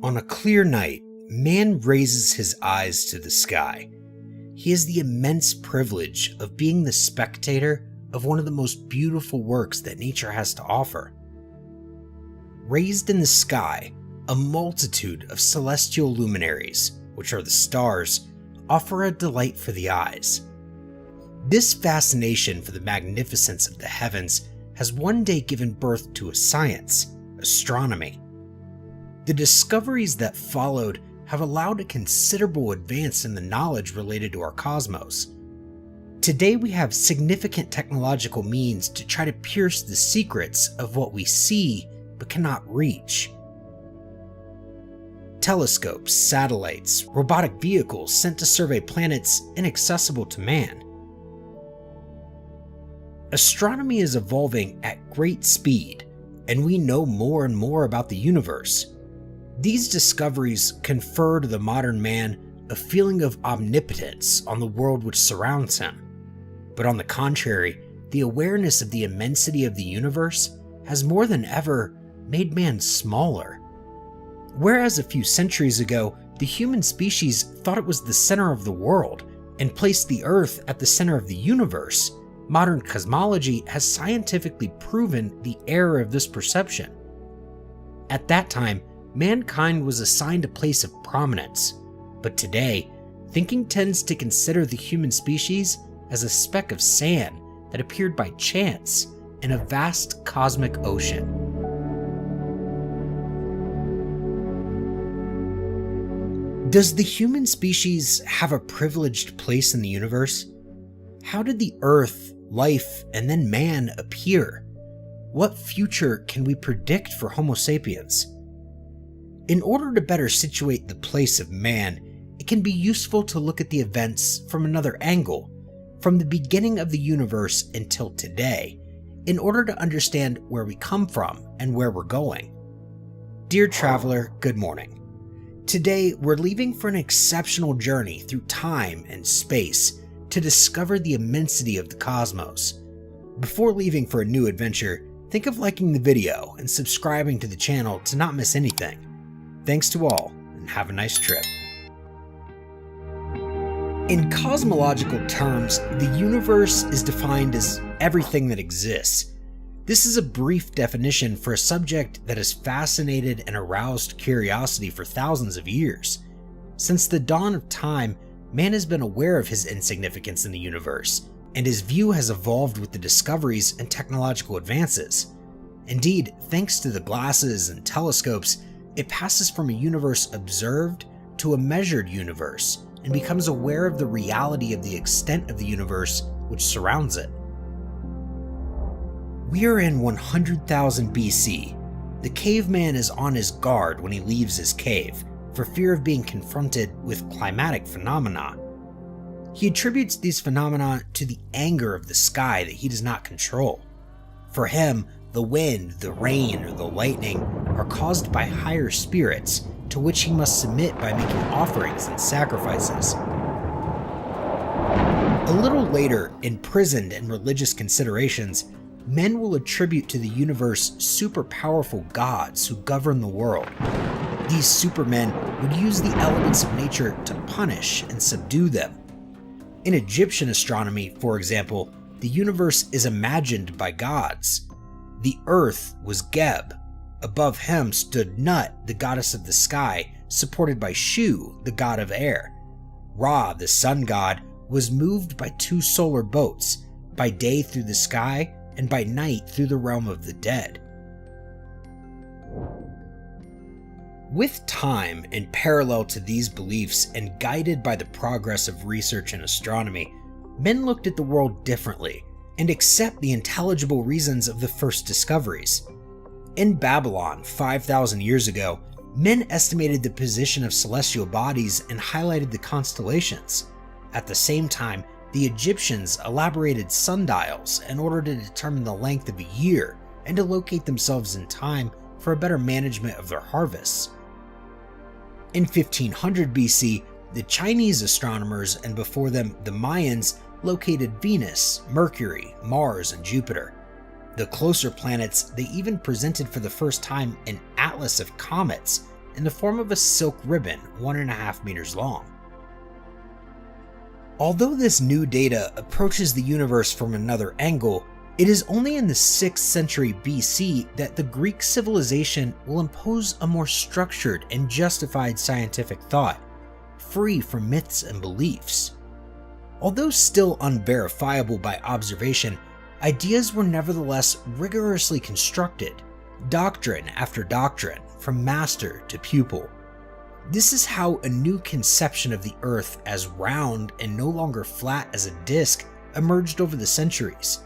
On a clear night, man raises his eyes to the sky. He has the immense privilege of being the spectator of one of the most beautiful works that nature has to offer. Raised in the sky, a multitude of celestial luminaries, which are the stars, offer a delight for the eyes. This fascination for the magnificence of the heavens has one day given birth to a science, astronomy. The discoveries that followed have allowed a considerable advance in the knowledge related to our cosmos. Today we have significant technological means to try to pierce the secrets of what we see but cannot reach. Telescopes, satellites, robotic vehicles sent to survey planets inaccessible to man. Astronomy is evolving at great speed, and we know more and more about the universe. These discoveries confer to the modern man a feeling of omnipotence on the world which surrounds him. But on the contrary, the awareness of the immensity of the universe has more than ever made man smaller. Whereas a few centuries ago, the human species thought it was the center of the world and placed the Earth at the center of the universe, modern cosmology has scientifically proven the error of this perception. At that time, mankind was assigned a place of prominence, but today, thinking tends to consider the human species as a speck of sand that appeared by chance in a vast cosmic ocean. Does the human species have a privileged place in the universe? How did the Earth, life, and then man appear? What future can we predict for Homo sapiens? In order to better situate the place of man, it can be useful to look at the events from another angle, from the beginning of the universe until today, in order to understand where we come from and where we're going. Dear traveler, good morning. Today, we're leaving for an exceptional journey through time and space to discover the immensity of the cosmos. Before leaving for a new adventure, think of liking the video and subscribing to the channel to not miss anything. Thanks to all, and have a nice trip. In cosmological terms, the universe is defined as everything that exists. This is a brief definition for a subject that has fascinated and aroused curiosity for thousands of years. Since the dawn of time, man has been aware of his insignificance in the universe, and his view has evolved with the discoveries and technological advances. Indeed, thanks to the glasses and telescopes, it passes from a universe observed to a measured universe and becomes aware of the reality of the extent of the universe which surrounds it. We are in 100,000 BC. The caveman is on his guard when he leaves his cave, for fear of being confronted with climatic phenomena. He attributes these phenomena to the anger of the sky that he does not control. For him, the wind, the rain, or the lightning are caused by higher spirits to which he must submit by making offerings and sacrifices. A little later, imprisoned in religious considerations, men will attribute to the universe super powerful gods who govern the world. These supermen would use the elements of nature to punish and subdue them. In Egyptian astronomy, for example, the universe is imagined by gods. The earth was Geb. Above him stood Nut, the goddess of the sky, supported by Shu, the god of air. Ra, the sun god, was moved by two solar boats, by day through the sky and by night through the realm of the dead. With time, in parallel to these beliefs and guided by the progress of research in astronomy, men looked at the world differently and accept the intelligible reasons of the first discoveries. In Babylon, 5,000 years ago, men estimated the position of celestial bodies and highlighted the constellations. At the same time, the Egyptians elaborated sundials in order to determine the length of a year and to locate themselves in time for a better management of their harvests. In 1500 BC, the Chinese astronomers, and before them the Mayans, located Venus, Mercury, Mars, and Jupiter. The closer planets, they even presented for the first time an atlas of comets in the form of a silk ribbon 1.5 meters long. Although this new data approaches the universe from another angle, it is only in the 6th century BC that the Greek civilization will impose a more structured and justified scientific thought, free from myths and beliefs. Although still unverifiable by observation, ideas were nevertheless rigorously constructed, doctrine after doctrine, from master to pupil. This is how a new conception of the Earth as round and no longer flat as a disk emerged over the centuries.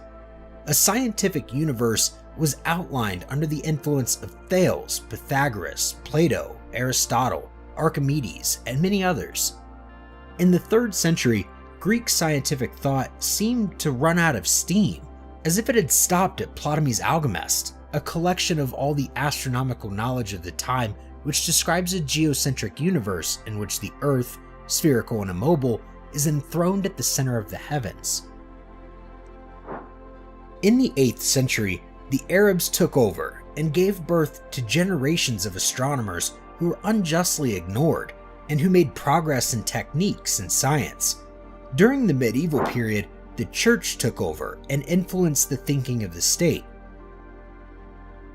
A scientific universe was outlined under the influence of Thales, Pythagoras, Plato, Aristotle, Archimedes, and many others. In the 3rd century, Greek scientific thought seemed to run out of steam, as if it had stopped at Ptolemy's Almagest, a collection of all the astronomical knowledge of the time which describes a geocentric universe in which the Earth, spherical and immobile, is enthroned at the center of the heavens. In the 8th century, the Arabs took over and gave birth to generations of astronomers who were unjustly ignored and who made progress in techniques and science. During the medieval period, the Church took over and influenced the thinking of the state.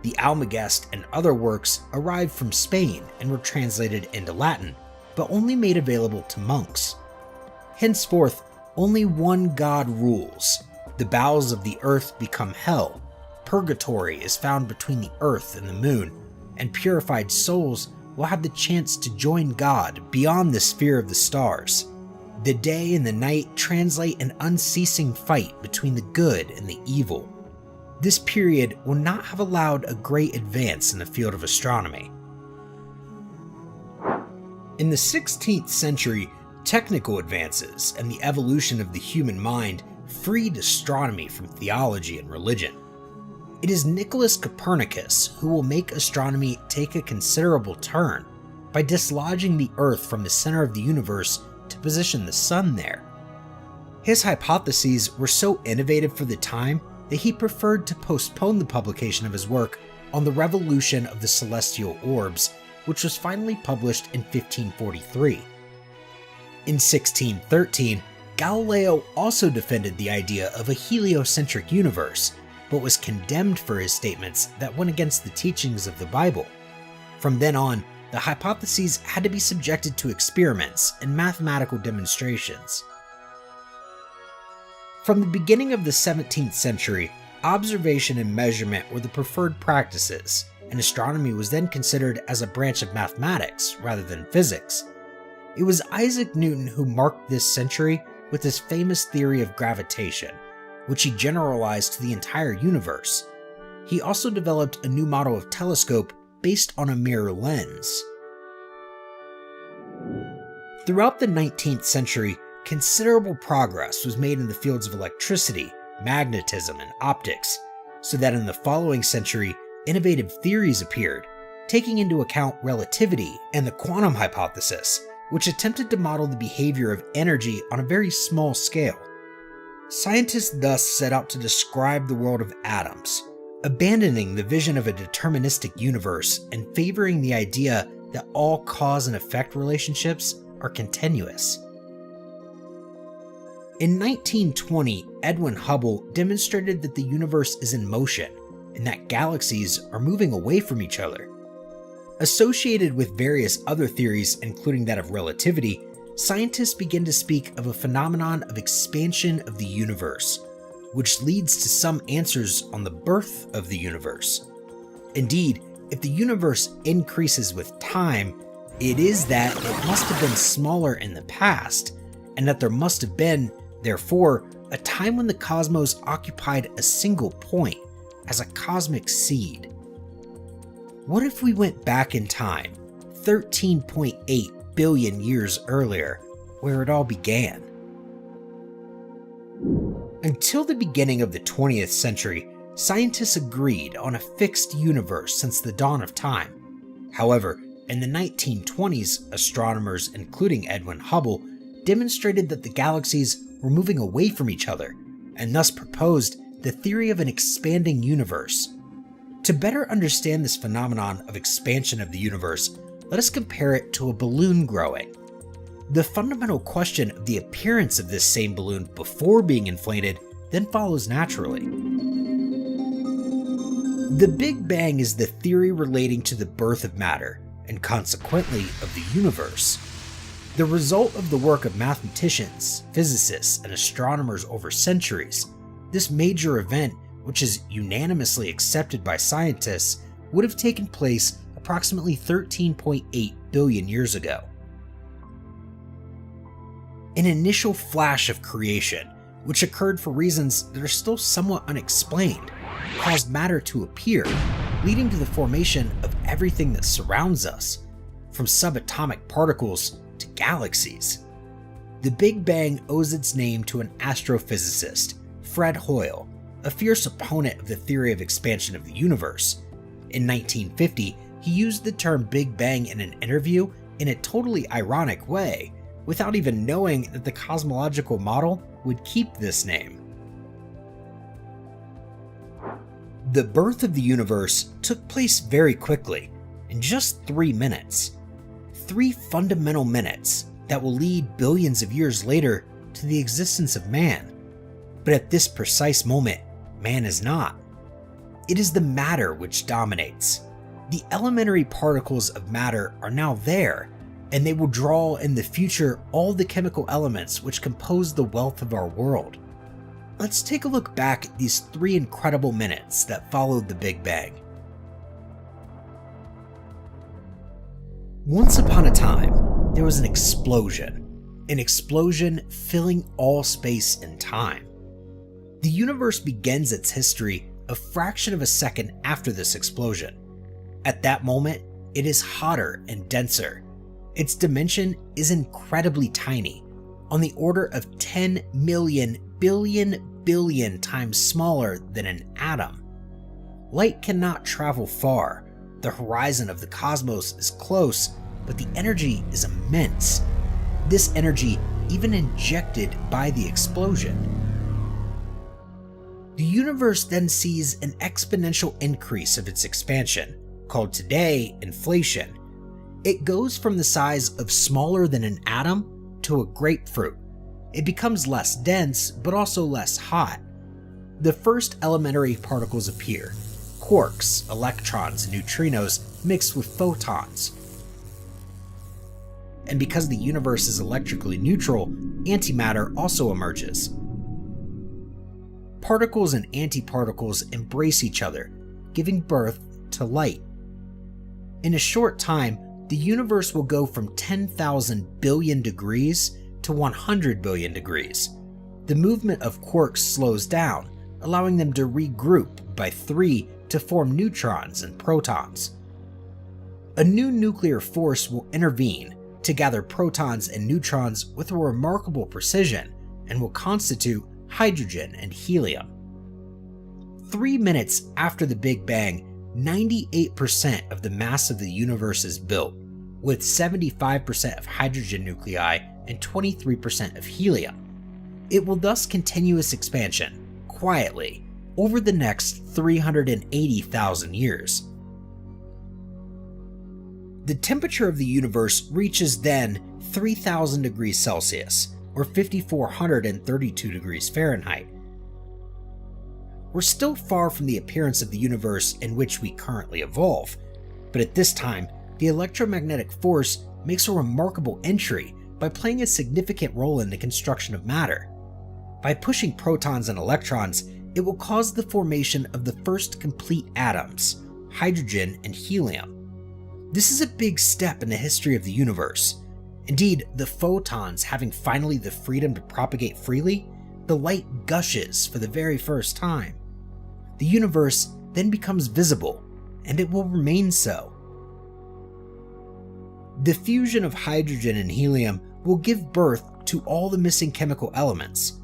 The Almagest and other works arrived from Spain and were translated into Latin, but only made available to monks. Henceforth, only one God rules. The bowels of the earth become hell. Purgatory is found between the earth and the moon, and purified souls will have the chance to join God beyond the sphere of the stars. The day and the night translate an unceasing fight between the good and the evil. This period will not have allowed a great advance in the field of astronomy. In the 16th century, technical advances and the evolution of the human mind freed astronomy from theology and religion. It is Nicholas Copernicus who will make astronomy take a considerable turn by dislodging the Earth from the center of the universe to position the Sun there. His hypotheses were so innovative for the time that he preferred to postpone the publication of his work on the revolution of the celestial orbs, which was finally published in 1543. In 1613, Galileo also defended the idea of a heliocentric universe, but was condemned for his statements that went against the teachings of the Bible. From then on, the hypotheses had to be subjected to experiments and mathematical demonstrations. From the beginning of the 17th century, observation and measurement were the preferred practices, and astronomy was then considered as a branch of mathematics rather than physics. It was Isaac Newton who marked this century with his famous theory of gravitation, which he generalized to the entire universe. He also developed a new model of telescope based on a mirror lens. Throughout the 19th century, considerable progress was made in the fields of electricity, magnetism, and optics, so that in the following century, innovative theories appeared, taking into account relativity and the quantum hypothesis, which attempted to model the behavior of energy on a very small scale. Scientists thus set out to describe the world of atoms, abandoning the vision of a deterministic universe and favoring the idea that all cause and effect relationships are continuous. In 1920, Edwin Hubble demonstrated that the universe is in motion and that galaxies are moving away from each other. Associated with various other theories, including that of relativity, scientists begin to speak of a phenomenon of expansion of the universe, which leads to some answers on the birth of the universe. Indeed, if the universe increases with time, it is that it must have been smaller in the past, and that there must have been, therefore, a time when the cosmos occupied a single point as a cosmic seed. What if we went back in time, 13.8 billion years earlier, where it all began? Until the beginning of the 20th century, scientists agreed on a fixed universe since the dawn of time. However, in the 1920s, astronomers, including Edwin Hubble, demonstrated that the galaxies were moving away from each other, and thus proposed the theory of an expanding universe. To better understand this phenomenon of expansion of the universe, let us compare it to a balloon growing. The fundamental question of the appearance of this same balloon before being inflated then follows naturally. The Big Bang is the theory relating to the birth of matter, and consequently of the universe. The result of the work of mathematicians, physicists, and astronomers over centuries, this major event, which is unanimously accepted by scientists, would have taken place approximately 13.8 billion years ago. An initial flash of creation, which occurred for reasons that are still somewhat unexplained, caused matter to appear, leading to the formation of everything that surrounds us, from subatomic particles to galaxies. The Big Bang owes its name to an astrophysicist, Fred Hoyle, a fierce opponent of the theory of expansion of the universe. In 1950, he used the term Big Bang in an interview in a totally ironic way, without even knowing that the cosmological model would keep this name. The birth of the universe took place very quickly, in just 3 minutes. 3 fundamental minutes that will lead billions of years later to the existence of man. But at this precise moment, man is not. It is the matter which dominates. The elementary particles of matter are now there, and they will draw in the future all the chemical elements which compose the wealth of our world. Let's take a look back at these 3 incredible minutes that followed the Big Bang. Once upon a time, there was an explosion filling all space and time. The universe begins its history a fraction of a second after this explosion. At that moment, it is hotter and denser. Its dimension is incredibly tiny, on the order of 10 million billion times smaller than an atom. Light cannot travel far. The horizon of the cosmos is close, but the energy is immense. This energy even injected by the explosion. The universe then sees an exponential increase of its expansion, called today inflation. It goes from the size of smaller than an atom to a grapefruit. It becomes less dense, but also less hot. The first elementary particles appear: quarks, electrons, and neutrinos mixed with photons. And because the universe is electrically neutral, antimatter also emerges. Particles and antiparticles embrace each other, giving birth to light. In a short time, the universe will go from 10,000 billion degrees to 100 billion degrees. The movement of quarks slows down, allowing them to regroup by 3 to form neutrons and protons. A new nuclear force will intervene to gather protons and neutrons with a remarkable precision and will constitute hydrogen and helium. 3 minutes after the Big Bang, 98% of the mass of the universe is built, with 75% of hydrogen nuclei and 23% of helium. It will thus continue its expansion, quietly, over the next 380,000 years. The temperature of the universe reaches then 3,000 degrees Celsius, or 5,432 degrees Fahrenheit. We're still far from the appearance of the universe in which we currently evolve, but at this time, the electromagnetic force makes a remarkable entry by playing a significant role in the construction of matter. By pushing protons and electrons, it will cause the formation of the first complete atoms, hydrogen and helium. This is a big step in the history of the universe. Indeed, the photons having finally the freedom to propagate freely, the light gushes for the very first time. The universe then becomes visible, and it will remain so. The fusion of hydrogen and helium will give birth to all the missing chemical elements.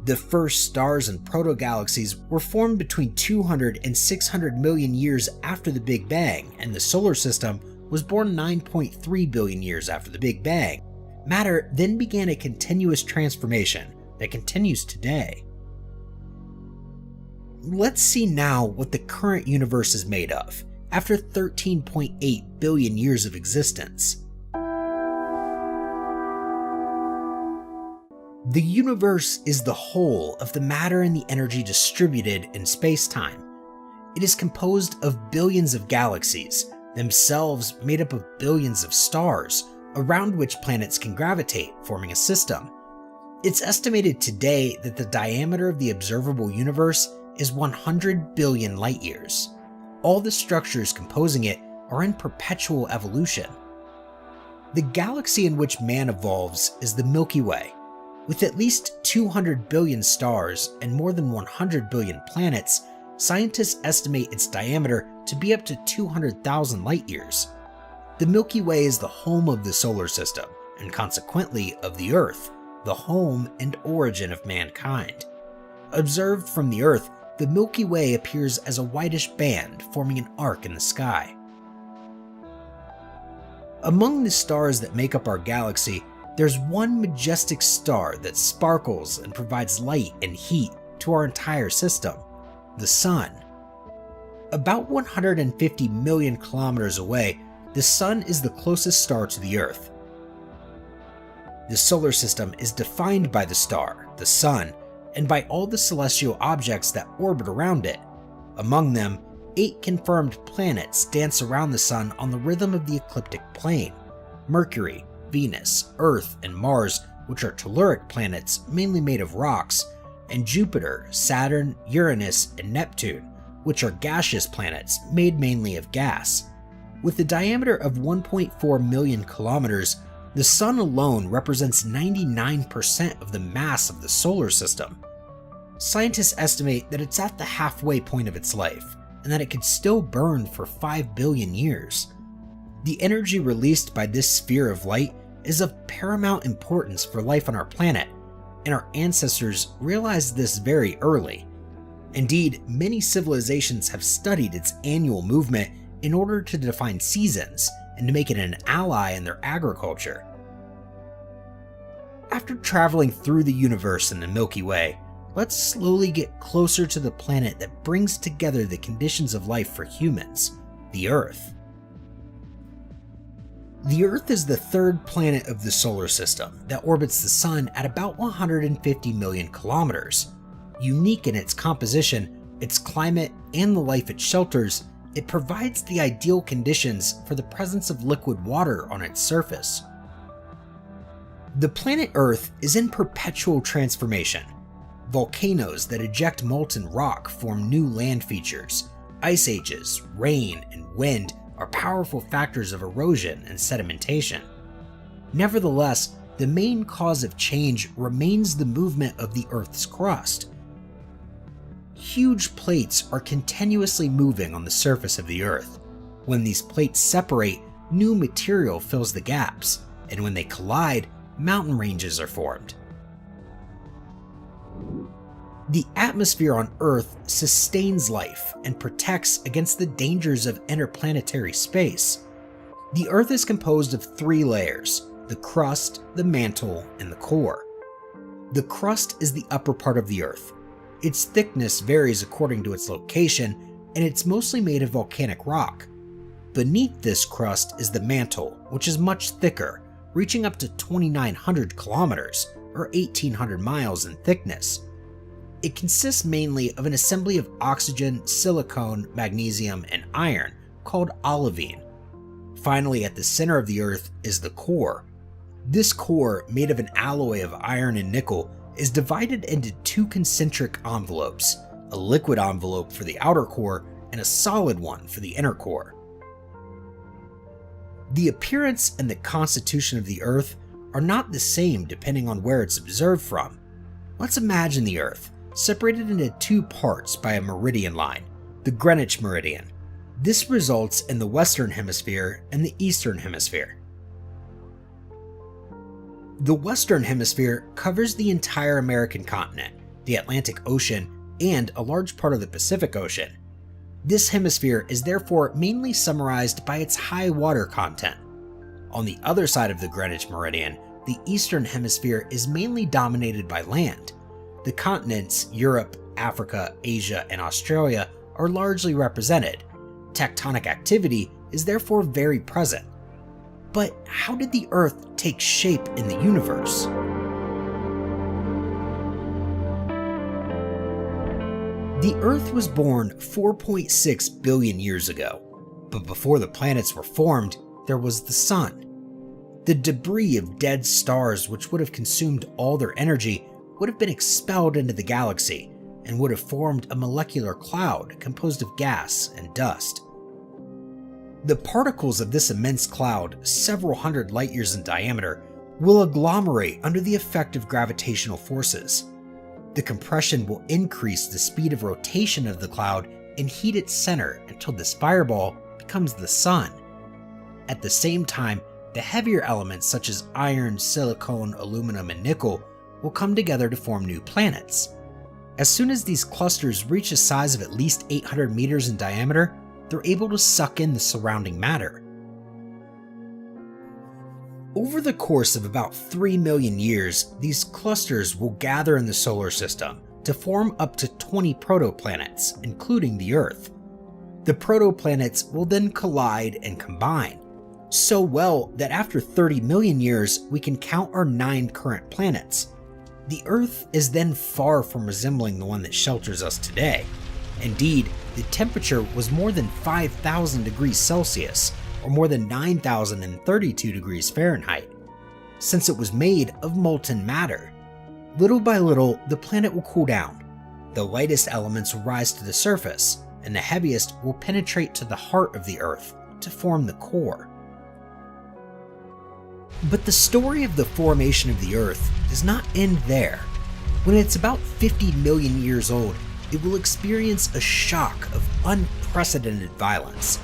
The first stars and protogalaxies were formed between 200 and 600 million years after the Big Bang, and the solar system was born 9.3 billion years after the Big Bang. Matter then began a continuous transformation that continues today. Let's see now what the current universe is made of, after 13.8 billion years of existence. The universe is the whole of the matter and the energy distributed in space-time. It is composed of billions of galaxies, themselves made up of billions of stars, around which planets can gravitate, forming a system. It's estimated today that the diameter of the observable universe is 100 billion light-years. All the structures composing it are in perpetual evolution. The galaxy in which man evolves is the Milky Way. With at least 200 billion stars and more than 100 billion planets, scientists estimate its diameter to be up to 200,000 light-years. The Milky Way is the home of the solar system, and consequently of the Earth, the home and origin of mankind. Observed from the Earth, the Milky Way appears as a whitish band forming an arc in the sky. Among the stars that make up our galaxy, there's one majestic star that sparkles and provides light and heat to our entire system, the Sun. About 150 million kilometers away, the Sun is the closest star to the Earth. The solar system is defined by the star, the Sun, and by all the celestial objects that orbit around it. Among them, 8 confirmed planets dance around the Sun on the rhythm of the ecliptic plane: Mercury, Venus, Earth, and Mars, which are telluric planets mainly made of rocks, and Jupiter, Saturn, Uranus, and Neptune, which are gaseous planets made mainly of gas. With a diameter of 1.4 million kilometers, the Sun alone represents 99% of the mass of the solar system. Scientists estimate that it's at the halfway point of its life, and that it could still burn for 5 billion years. The energy released by this sphere of light is of paramount importance for life on our planet, and our ancestors realized this very early. Indeed, many civilizations have studied its annual movement in order to define seasons and to make it an ally in their agriculture. After traveling through the universe in the Milky Way, let's slowly get closer to the planet that brings together the conditions of life for humans, the Earth. The Earth is the third planet of the solar system that orbits the Sun at about 150 million kilometers. Unique in its composition, its climate, and the life it shelters, it provides the ideal conditions for the presence of liquid water on its surface. The planet Earth is in perpetual transformation. Volcanoes that eject molten rock form new land features. Ice ages, rain, and wind are powerful factors of erosion and sedimentation. Nevertheless, the main cause of change remains the movement of the Earth's crust. Huge plates are continuously moving on the surface of the Earth. When these plates separate, new material fills the gaps, and when they collide, mountain ranges are formed. The atmosphere on Earth sustains life and protects against the dangers of interplanetary space. The Earth is composed of 3 layers: the crust, the mantle, and the core. The crust is the upper part of the Earth. Its thickness varies according to its location, and it's mostly made of volcanic rock. Beneath this crust is the mantle, which is much thicker, reaching up to 2,900 kilometers, or 1,800 miles in thickness. It consists mainly of an assembly of oxygen, silicon, magnesium, and iron, called olivine. Finally, at the center of the Earth is the core. This core, made of an alloy of iron and nickel, is divided into 2 concentric envelopes, a liquid envelope for the outer core and a solid one for the inner core. The appearance and the constitution of the Earth are not the same depending on where it's observed from. Let's imagine the Earth, separated into 2 parts by a meridian line, the Greenwich meridian. This results in the Western Hemisphere and the Eastern Hemisphere. The Western Hemisphere covers the entire American continent, the Atlantic Ocean, and a large part of the Pacific Ocean. This hemisphere is therefore mainly summarized by its high water content. On the other side of the Greenwich meridian, the Eastern Hemisphere is mainly dominated by land. The continents Europe, Africa, Asia, and Australia are largely represented. Tectonic activity is therefore very present. But how did the Earth take shape in the universe? The Earth was born 4.6 billion years ago, but before the planets were formed, there was the Sun. The debris of dead stars which would have consumed all their energy would have been expelled into the galaxy and would have formed a molecular cloud composed of gas and dust. The particles of this immense cloud, several hundred light years in diameter, will agglomerate under the effect of gravitational forces. The compression will increase the speed of rotation of the cloud and heat its center until this fireball becomes the Sun. At the same time, the heavier elements such as iron, silicon, aluminum, and nickel will come together to form new planets. As soon as these clusters reach a size of at least 800 meters in diameter, they're able to suck in the surrounding matter. Over the course of about 3 million years, these clusters will gather in the solar system to form up to 20 protoplanets, including the Earth. The protoplanets will then collide and combine, so well that after 30 million years, we can count our 9 current planets. The Earth is then far from resembling the one that shelters us today. Indeed, the temperature was more than 5,000 degrees Celsius, or more than 9,032 degrees Fahrenheit, since it was made of molten matter. Little by little, the planet will cool down. The lightest elements will rise to the surface, and the heaviest will penetrate to the heart of the Earth to form the core. But the story of the formation of the Earth does not end there. When it's about 50 million years old, it will experience a shock of unprecedented violence.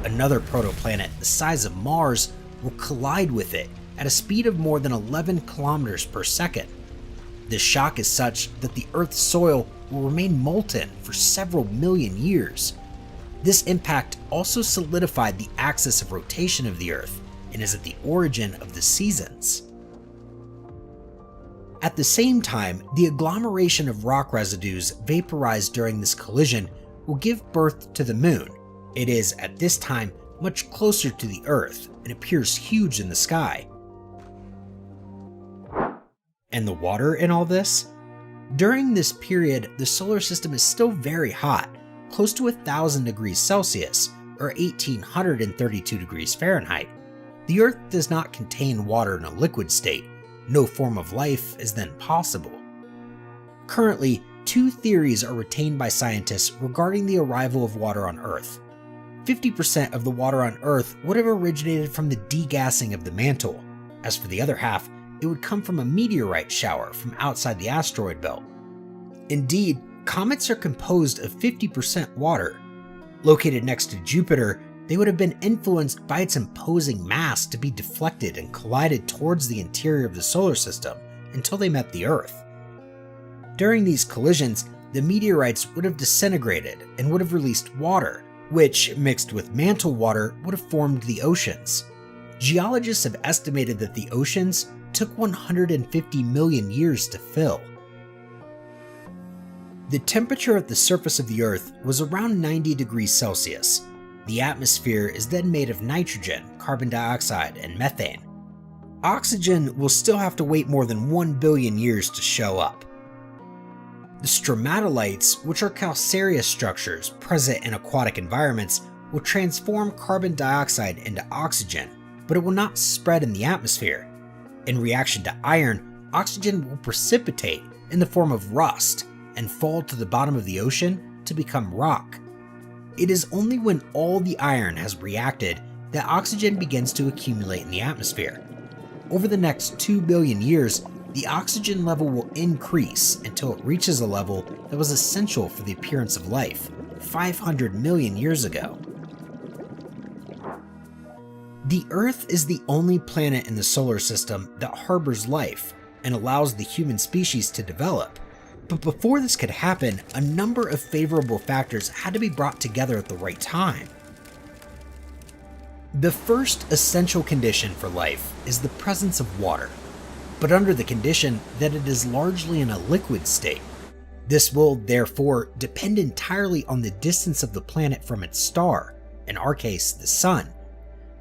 Another protoplanet the size of Mars will collide with it at a speed of more than 11 kilometers per second. This shock is such that the Earth's soil will remain molten for several million years. This impact also solidified the axis of rotation of the Earth and is at the origin of the seasons. At the same time, the agglomeration of rock residues vaporized during this collision will give birth to the Moon. It is, at this time, much closer to the Earth and appears huge in the sky. And the water in all this? During this period, the solar system is still very hot, close to 1,000 degrees Celsius, or 1,832 degrees Fahrenheit. The Earth does not contain water in a liquid state. No form of life is then possible. Currently, 2 theories are retained by scientists regarding the arrival of water on Earth. 50% of the water on Earth would have originated from the degassing of the mantle. As for the other half, it would come from a meteorite shower from outside the asteroid belt. Indeed, comets are composed of 50% water. Located next to Jupiter, they would have been influenced by its imposing mass to be deflected and collided towards the interior of the solar system until they met the Earth. During these collisions, the meteorites would have disintegrated and would have released water, which, mixed with mantle water, would have formed the oceans. Geologists have estimated that the oceans took 150 million years to fill. The temperature at the surface of the Earth was around 90 degrees Celsius. The atmosphere is then made of nitrogen, carbon dioxide, and methane. Oxygen will still have to wait more than 1 billion years to show up. The stromatolites, which are calcareous structures present in aquatic environments, will transform carbon dioxide into oxygen, but it will not spread in the atmosphere. In reaction to iron, oxygen will precipitate in the form of rust and fall to the bottom of the ocean to become rock. It is only when all the iron has reacted that oxygen begins to accumulate in the atmosphere. Over the next 2 billion years, the oxygen level will increase until it reaches a level that was essential for the appearance of life 500 million years ago. The Earth is the only planet in the solar system that harbors life and allows the human species to develop. But before this could happen, a number of favorable factors had to be brought together at the right time. The first essential condition for life is the presence of water, but under the condition that it is largely in a liquid state. This will, therefore, depend entirely on the distance of the planet from its star, in our case, the sun.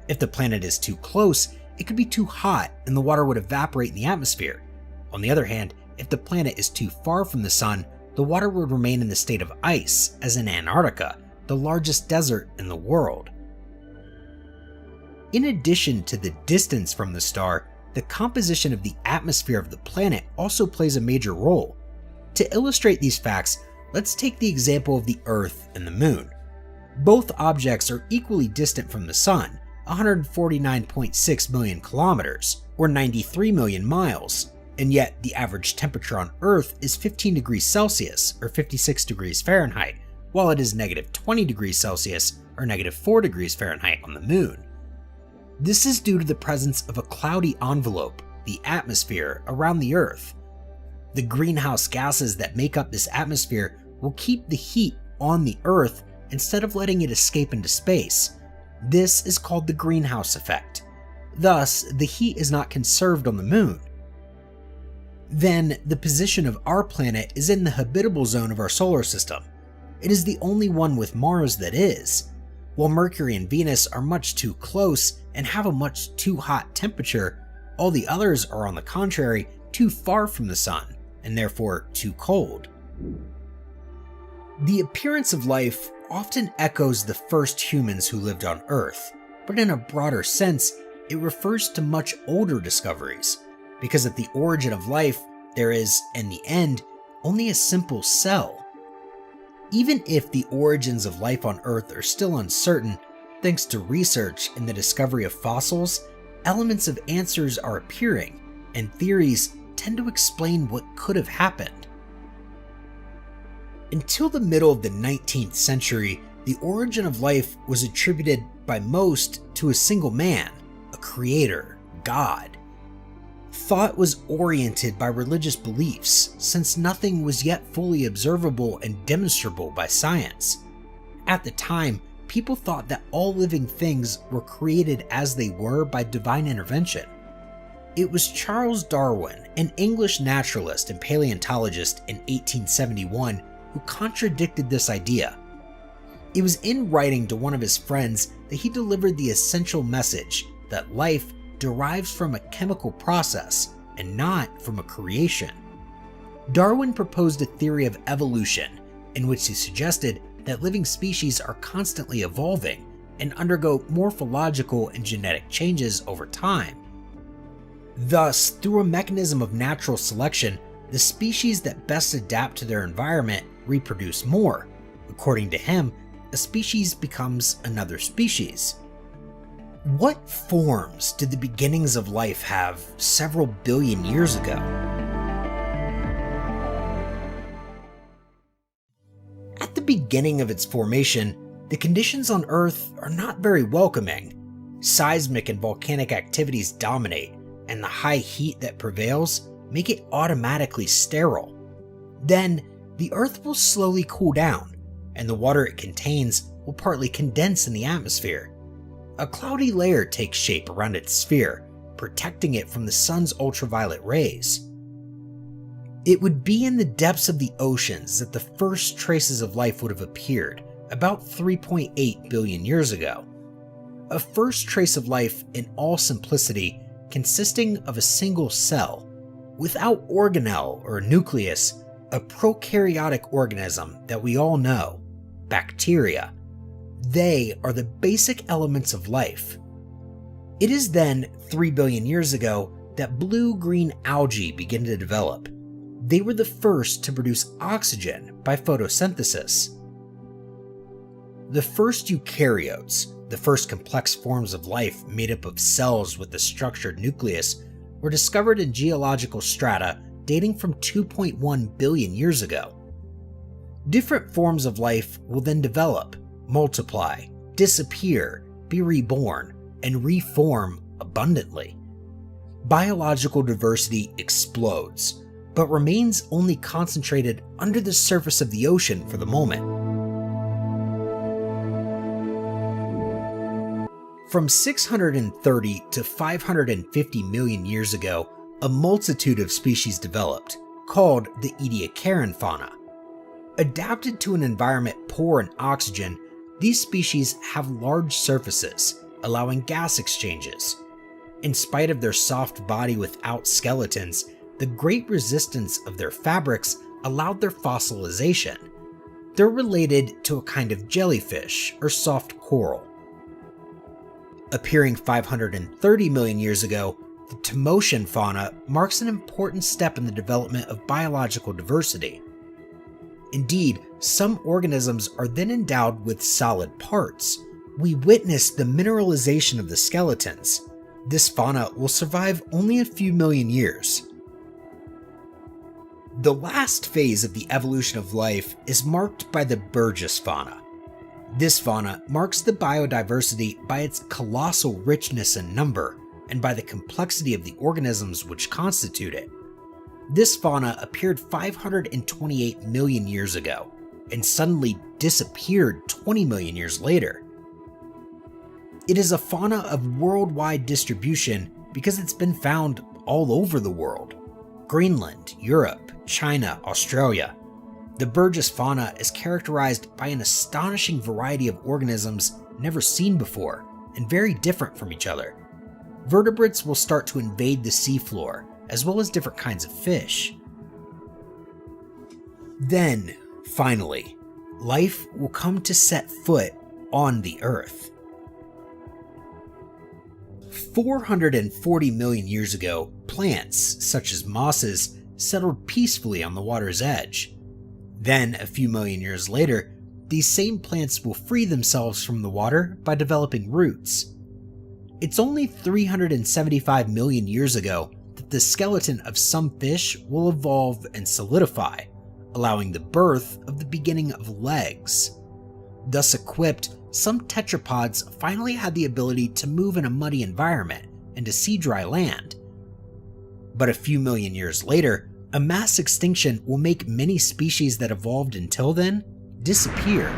If the planet is too close, it could be too hot and the water would evaporate in the atmosphere. On the other hand, if the planet is too far from the sun, the water would remain in the state of ice, as in Antarctica, the largest desert in the world. In addition to the distance from the star, the composition of the atmosphere of the planet also plays a major role. To illustrate these facts, let's take the example of the Earth and the Moon. Both objects are equally distant from the Sun, 149.6 million kilometers, or 93 million miles, and yet the average temperature on Earth is 15 degrees Celsius, or 56 degrees Fahrenheit, while it is negative 20 degrees Celsius, or negative 4 degrees Fahrenheit on the Moon. This is due to the presence of a cloudy envelope, the atmosphere, around the Earth. The greenhouse gases that make up this atmosphere will keep the heat on the Earth instead of letting it escape into space. This is called the greenhouse effect. Thus, the heat is not conserved on the Moon. Then, the position of our planet is in the habitable zone of our solar system. It is the only one with Mars that is. While Mercury and Venus are much too close and have a much too hot temperature, all the others are, on the contrary, too far from the Sun, and therefore too cold. The appearance of life often echoes the first humans who lived on Earth, but in a broader sense, it refers to much older discoveries, because at the origin of life, there is, in the end, only a simple cell. Even if the origins of life on Earth are still uncertain, thanks to research and the discovery of fossils, elements of answers are appearing, and theories tend to explain what could have happened. Until the middle of the 19th century, the origin of life was attributed by most to a single man, a creator, God. Thought was oriented by religious beliefs, since nothing was yet fully observable and demonstrable by science. At the time, people thought that all living things were created as they were by divine intervention. It was Charles Darwin, an English naturalist and paleontologist in 1871, who contradicted this idea. It was in writing to one of his friends that he delivered the essential message that life derives from a chemical process and not from a creation. Darwin proposed a theory of evolution in which he suggested that living species are constantly evolving and undergo morphological and genetic changes over time. Thus, through a mechanism of natural selection, the species that best adapt to their environment reproduce more. According to him, a species becomes another species. What forms did the beginnings of life have several billion years ago? At the beginning of its formation, the conditions on Earth are not very welcoming. Seismic and volcanic activities dominate, and the high heat that prevails make it automatically sterile. Then, the Earth will slowly cool down, and the water it contains will partly condense in the atmosphere. A cloudy layer takes shape around its sphere, protecting it from the sun's ultraviolet rays. It would be in the depths of the oceans that the first traces of life would have appeared, about 3.8 billion years ago. A first trace of life in all simplicity, consisting of a single cell, without organelle or nucleus, a prokaryotic organism that we all know, bacteria. They are the basic elements of life. It is then 3 billion years ago that blue-green algae began to develop. They were the first to produce oxygen by photosynthesis. The first eukaryotes, the first complex forms of life made up of cells with a structured nucleus, were discovered in geological strata dating from 2.1 billion years ago. Different forms of life will then develop, multiply, disappear, be reborn, and reform abundantly. Biological diversity explodes, but remains only concentrated under the surface of the ocean for the moment. From 630 to 550 million years ago, a multitude of species developed, called the Ediacaran fauna. Adapted to an environment poor in oxygen, These species have large surfaces, allowing gas exchanges. In spite of their soft body without skeletons, the great resistance of their fabrics allowed their fossilization. They're related to a kind of jellyfish or soft coral. Appearing 530 million years ago, the Timoshan fauna marks an important step in the development of biological diversity. Indeed, some organisms are then endowed with solid parts. We witness the mineralization of the skeletons. This fauna will survive only a few million years. The last phase of the evolution of life is marked by the Burgess fauna. This fauna marks the biodiversity by its colossal richness and number, and by the complexity of the organisms which constitute it. This fauna appeared 528 million years ago, and suddenly disappeared 20 million years later. It is a fauna of worldwide distribution because it's been found all over the world: Greenland, Europe, China, Australia. The Burgess fauna is characterized by an astonishing variety of organisms never seen before, and very different from each other. Vertebrates will start to invade the seafloor, as well as different kinds of fish. Then, finally, life will come to set foot on the Earth. 440 million years ago, plants, such as mosses, settled peacefully on the water's edge. Then, a few million years later, these same plants will free themselves from the water by developing roots. It's only 375 million years ago that the skeleton of some fish will evolve and solidify, allowing the birth of the beginning of legs. Thus equipped, some tetrapods finally had the ability to move in a muddy environment and to see dry land. But a few million years later, a mass extinction will make many species that evolved until then disappear.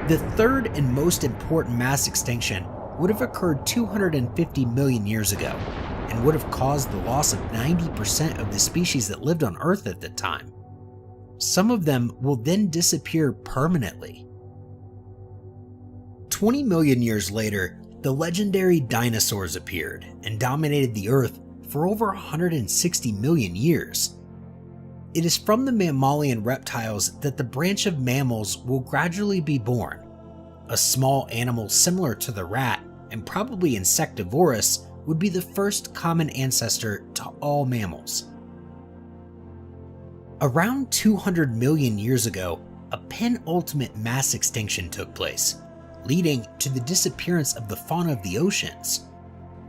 The third and most important mass extinction would have occurred 250 million years ago, and would have caused the loss of 90% of the species that lived on Earth at the time. Some of them will then disappear permanently. 20 million years later, the legendary dinosaurs appeared and dominated the Earth for over 160 million years. It is from the mammalian reptiles that the branch of mammals will gradually be born. A small animal similar to the rat, and probably insectivorous, would be the first common ancestor to all mammals. Around 200 million years ago, a penultimate mass extinction took place, leading to the disappearance of the fauna of the oceans.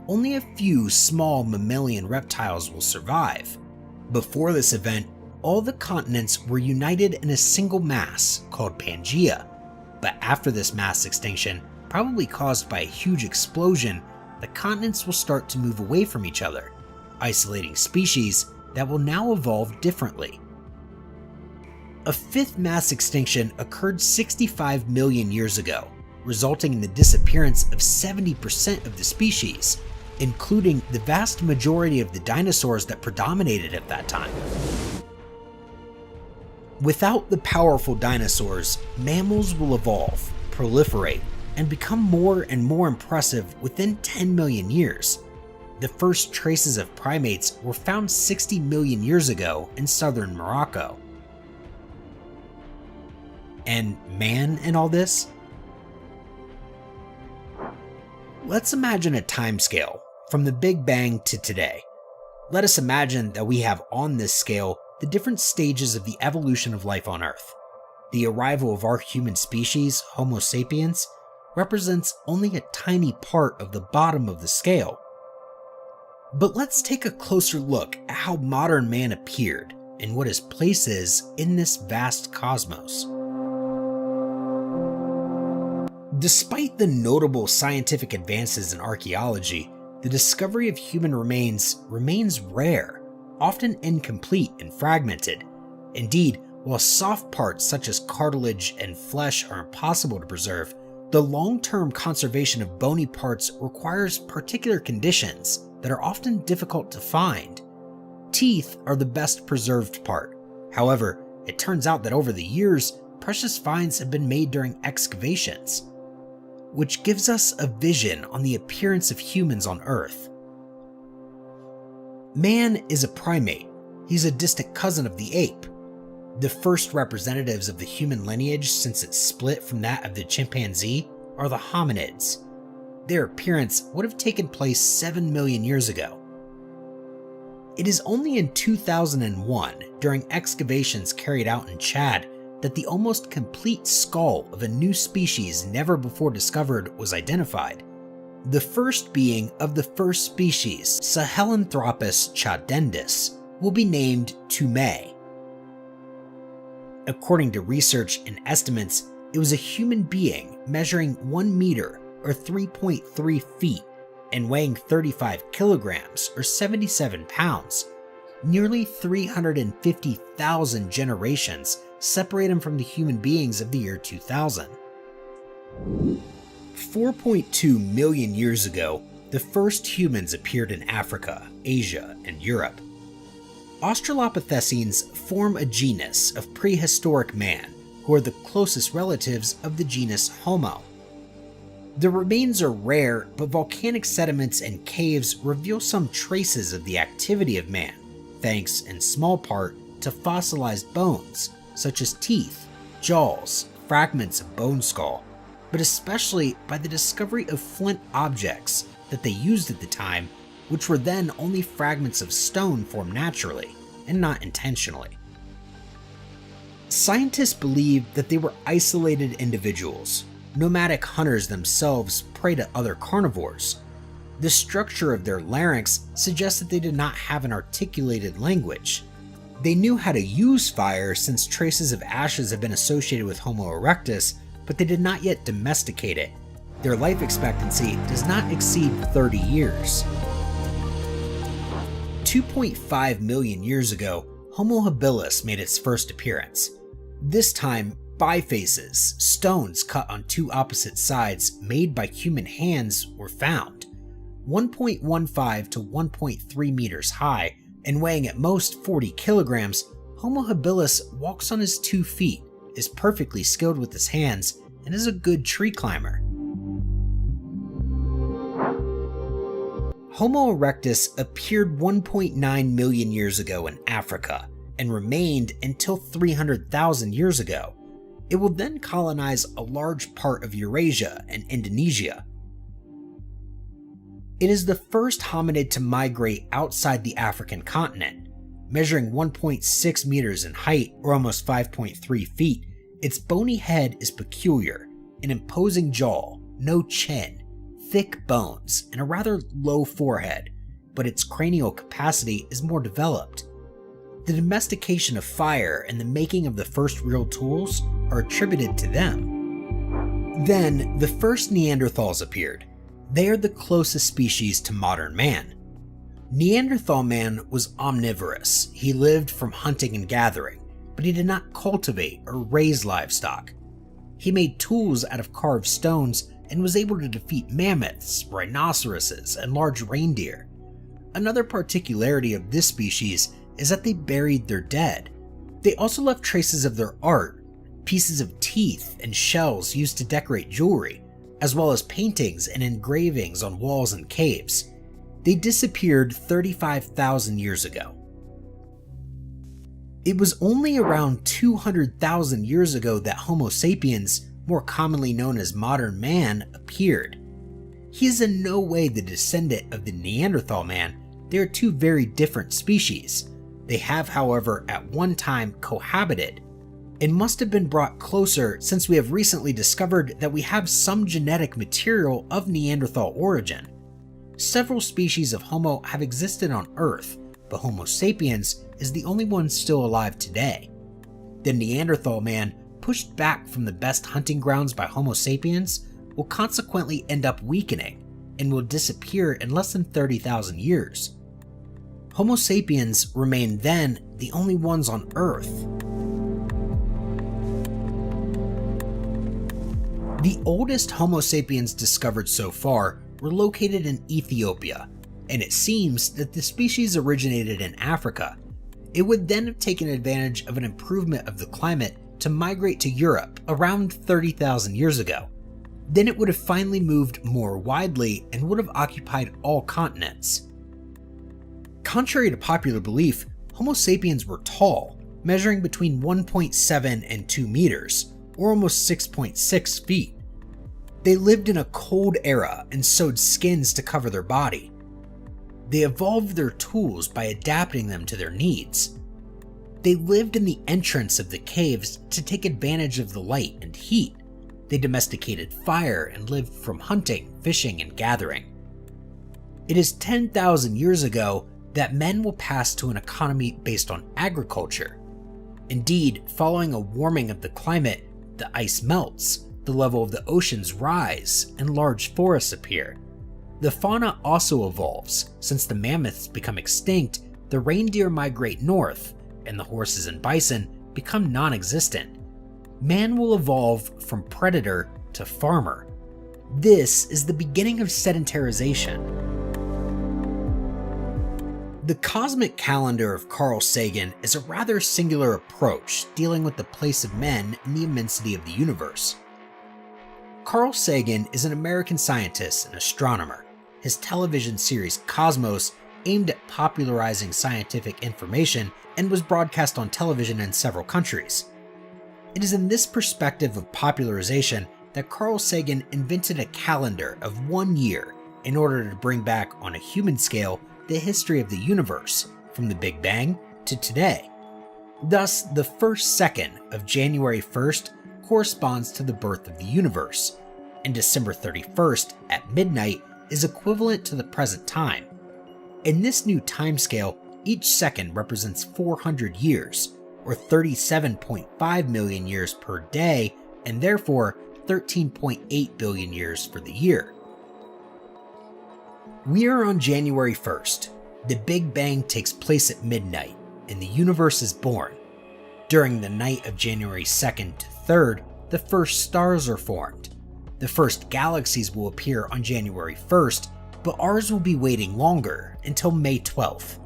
Only a few small mammalian reptiles will survive. Before this event, all the continents were united in a single mass called Pangaea, but after this mass extinction, probably caused by a huge explosion, the continents will start to move away from each other, isolating species that will now evolve differently. A fifth mass extinction occurred 65 million years ago, resulting in the disappearance of 70% of the species, including the vast majority of the dinosaurs that predominated at that time. Without the powerful dinosaurs, mammals will evolve, proliferate, and become more and more impressive within 10 million years. The first traces of primates were found 60 million years ago in southern Morocco. And man in all this? Let's imagine a timescale from the Big Bang to today. Let us imagine that we have on this scale the different stages of the evolution of life on Earth. The arrival of our human species, Homo sapiens, represents only a tiny part of the bottom of the scale. But let's take a closer look at how modern man appeared and what his place is in this vast cosmos. Despite the notable scientific advances in archaeology, the discovery of human remains remains rare, often incomplete and fragmented. Indeed, while soft parts such as cartilage and flesh are impossible to preserve, the long-term conservation of bony parts requires particular conditions that are often difficult to find. Teeth are the best preserved part. However, it turns out that over the years, precious finds have been made during excavations, which gives us a vision on the appearance of humans on Earth. Man is a primate. He's a distant cousin of the ape. The first representatives of the human lineage since it split from that of the chimpanzee are the hominids. Their appearance would have taken place 7 million years ago. It is only in 2001, during excavations carried out in Chad, that the almost complete skull of a new species never before discovered was identified. The first being of the first species, Sahelanthropus chadendis, will be named Tumé. According to research and estimates, it was a human being measuring 1 meter or 3.3 feet and weighing 35 kilograms or 77 pounds. Nearly 350,000 generations separate him from the human beings of the year 2000. 4.2 million years ago, the first humans appeared in Africa, Asia, and Europe. Australopithecines form a genus of prehistoric man who are the closest relatives of the genus Homo. The remains are rare, but volcanic sediments and caves reveal some traces of the activity of man, thanks in small part to fossilized bones, such as teeth, jaws, fragments of bone skull, but especially by the discovery of flint objects that they used at the time, which were then only fragments of stone formed naturally, and not intentionally. Scientists believe that they were isolated individuals. Nomadic hunters themselves prey to other carnivores. The structure of their larynx suggests that they did not have an articulated language. They knew how to use fire since traces of ashes have been associated with Homo erectus, but they did not yet domesticate it. Their life expectancy does not exceed 30 years. 2.5 million years ago, Homo habilis made its first appearance. This time, bifaces, stones cut on two opposite sides made by human hands, were found. 1.15 to 1.3 meters high and weighing at most 40 kilograms, Homo habilis walks on his 2 feet, is perfectly skilled with his hands, and is a good tree climber. Homo erectus appeared 1.9 million years ago in Africa and remained until 300,000 years ago. It will then colonize a large part of Eurasia and Indonesia. It is the first hominid to migrate outside the African continent. Measuring 1.6 meters in height, or almost 5.3 feet, its bony head is peculiar, an imposing jaw, no chin, thick bones, and a rather low forehead, but its cranial capacity is more developed. The domestication of fire and the making of the first real tools are attributed to them. Then, the first Neanderthals appeared. They are the closest species to modern man. Neanderthal man was omnivorous. He lived from hunting and gathering, but he did not cultivate or raise livestock. He made tools out of carved stones and was able to defeat mammoths, rhinoceroses, and large reindeer. Another particularity of this species is that they buried their dead. They also left traces of their art, pieces of teeth and shells used to decorate jewelry, as well as paintings and engravings on walls and caves. They disappeared 35,000 years ago. It was only around 200,000 years ago that Homo sapiens, more commonly known as modern man, appeared. He is in no way the descendant of the Neanderthal man. They are two very different species. They have, however, at one time cohabited, and must have been brought closer since we have recently discovered that we have some genetic material of Neanderthal origin. Several species of Homo have existed on Earth, but Homo sapiens is the only one still alive today. The Neanderthal man, pushed back from the best hunting grounds by Homo sapiens, will consequently end up weakening and will disappear in less than 30,000 years. Homo sapiens remain then the only ones on Earth. The oldest Homo sapiens discovered so far were located in Ethiopia, and it seems that the species originated in Africa. It would then have taken advantage of an improvement of the climate to migrate to Europe around 30,000 years ago. Then it would have finally moved more widely and would have occupied all continents. Contrary to popular belief, Homo sapiens were tall, measuring between 1.7 and 2 meters, or almost 6.6 feet. They lived in a cold era and sewed skins to cover their body. They evolved their tools by adapting them to their needs. They lived in the entrance of the caves to take advantage of the light and heat. They domesticated fire and lived from hunting, fishing, and gathering. It is 10,000 years ago that men will pass to an economy based on agriculture. Indeed, following a warming of the climate, the ice melts, the level of the oceans rise, and large forests appear. The fauna also evolves. Since the mammoths become extinct, the reindeer migrate north, and the horses and bison become non-existent. Man will evolve from predator to farmer. This is the beginning of sedentarization. The cosmic calendar of Carl Sagan is a rather singular approach dealing with the place of men in the immensity of the universe. Carl Sagan is an American scientist and astronomer. His television series Cosmos aimed at popularizing scientific information and was broadcast on television in several countries. It is in this perspective of popularization that Carl Sagan invented a calendar of 1 year in order to bring back on a human scale the history of the universe from the Big Bang to today. Thus, the first second of January 1st corresponds to the birth of the universe, and December 31st at midnight is equivalent to the present time. In this new timescale, each second represents 400 years, or 37.5 million years per day, and therefore 13.8 billion years for the year. We are on January 1st. The Big Bang takes place at midnight, and the universe is born. During the night of January 2nd to 3rd, the first stars are formed. The first galaxies will appear on January 1st, but ours will be waiting longer until May 12th.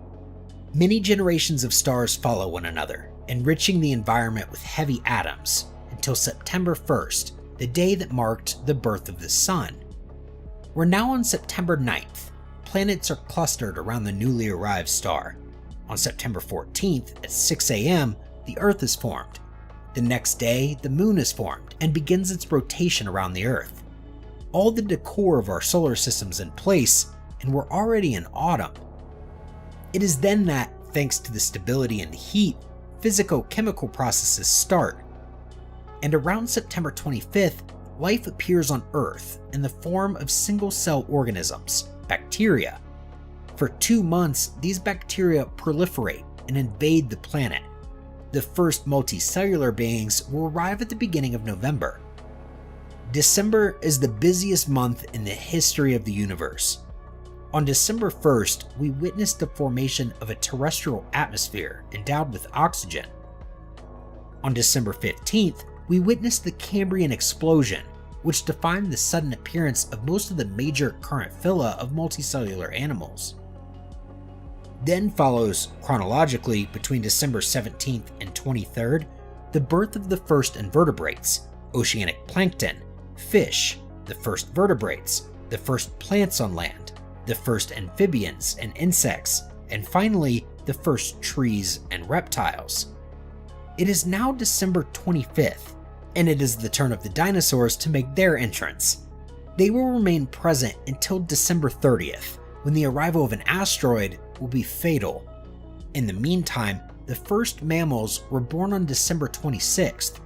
Many generations of stars follow one another, enriching the environment with heavy atoms, until September 1st, the day that marked the birth of the sun. We're now on September 9th. Planets are clustered around the newly arrived star. On September 14th at 6 a.m., the Earth is formed. The next day, the Moon is formed and begins its rotation around the Earth. All the decor of our solar system's in place, and we're already in autumn. It is then that, thanks to the stability and heat, physico-chemical processes start. And around September 25th, life appears on Earth in the form of single-cell organisms, bacteria. For 2 months, these bacteria proliferate and invade the planet. The first multicellular beings will arrive at the beginning of November. December is the busiest month in the history of the universe. On December 1st, we witnessed the formation of a terrestrial atmosphere endowed with oxygen. On December 15th, we witnessed the Cambrian explosion, which defined the sudden appearance of most of the major current phyla of multicellular animals. Then follows, chronologically, between December 17th and 23rd, the birth of the first invertebrates, oceanic plankton, fish, the first vertebrates, the first plants on land, the first amphibians and insects, and finally, the first trees and reptiles. It is now December 25th, and it is the turn of the dinosaurs to make their entrance. They will remain present until December 30th, when the arrival of an asteroid will be fatal. In the meantime, the first mammals were born on December 26th,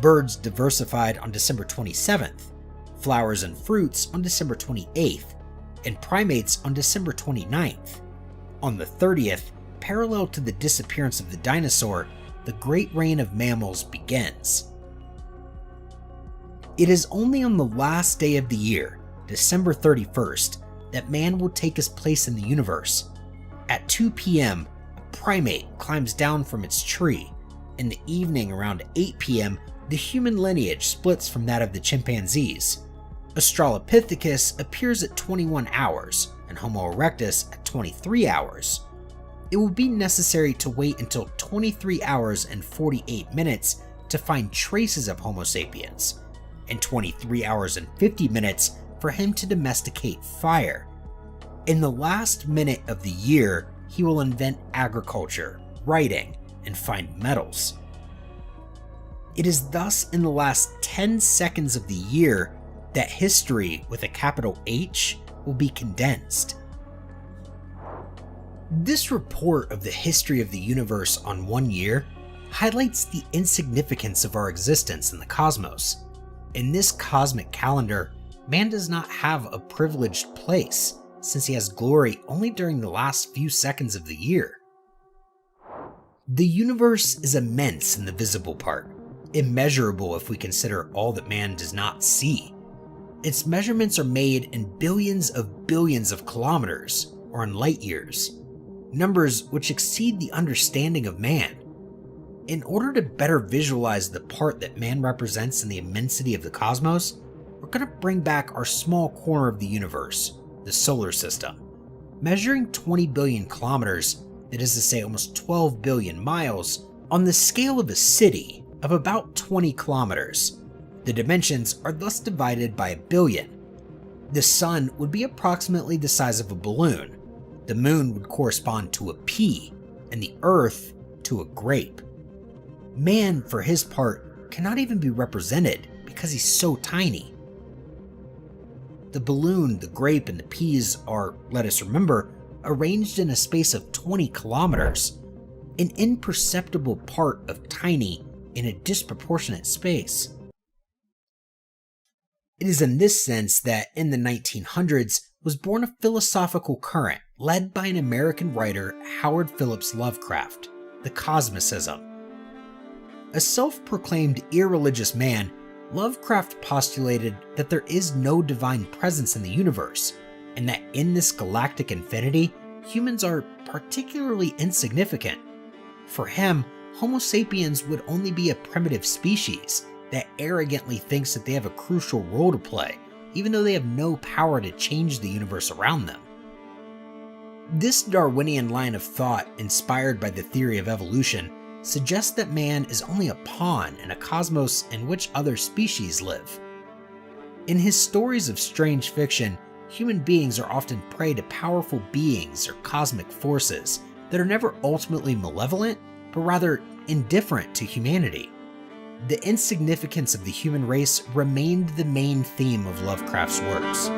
birds diversified on December 27th, flowers and fruits on December 28th, and primates on December 29th. On the 30th, parallel to the disappearance of the dinosaur, the Great Reign of Mammals begins. It is only on the last day of the year, December 31st, that man will take his place in the universe. At 2 p.m., a primate climbs down from its tree. In the evening around 8 p.m., the human lineage splits from that of the chimpanzees. Australopithecus appears at 21 hours, and Homo erectus at 23 hours. It will be necessary to wait until 23 hours and 48 minutes to find traces of Homo sapiens, and 23 hours and 50 minutes for him to domesticate fire. In the last minute of the year, he will invent agriculture, writing, and find metals. It is thus in the last 10 seconds of the year that history with a capital H will be condensed. This report of the history of the universe on 1 year highlights the insignificance of our existence in the cosmos. In this cosmic calendar, man does not have a privileged place, since he has glory only during the last few seconds of the year. The universe is immense in the visible part, immeasurable if we consider all that man does not see. Its measurements are made in billions of kilometers, or in light years, numbers which exceed the understanding of man. In order to better visualize the part that man represents in the immensity of the cosmos, we're going to bring back our small corner of the universe, the solar system. Measuring 20 billion kilometers, that is to say almost 12 billion miles, on the scale of a city of about 20 kilometers. The dimensions are thus divided by 1 billion. The sun would be approximately the size of a balloon, the moon would correspond to a pea, and the earth to a grape. Man, for his part, cannot even be represented because he's so tiny. The balloon, the grape, and the peas are, let us remember, arranged in a space of 20 kilometers, an imperceptible part of tiny in a disproportionate space. It is in this sense that in the 1900s was born a philosophical current led by an American writer, Howard Phillips Lovecraft, the Cosmicism. A self-proclaimed irreligious man, Lovecraft postulated that there is no divine presence in the universe, and that in this galactic infinity, humans are particularly insignificant. For him, Homo sapiens would only be a primitive species that arrogantly thinks that they have a crucial role to play, even though they have no power to change the universe around them. This Darwinian line of thought, inspired by the theory of evolution, suggests that man is only a pawn in a cosmos in which other species live. In his stories of strange fiction, human beings are often prey to powerful beings or cosmic forces that are never ultimately malevolent, but rather indifferent to humanity. The insignificance of the human race remained the main theme of Lovecraft's works.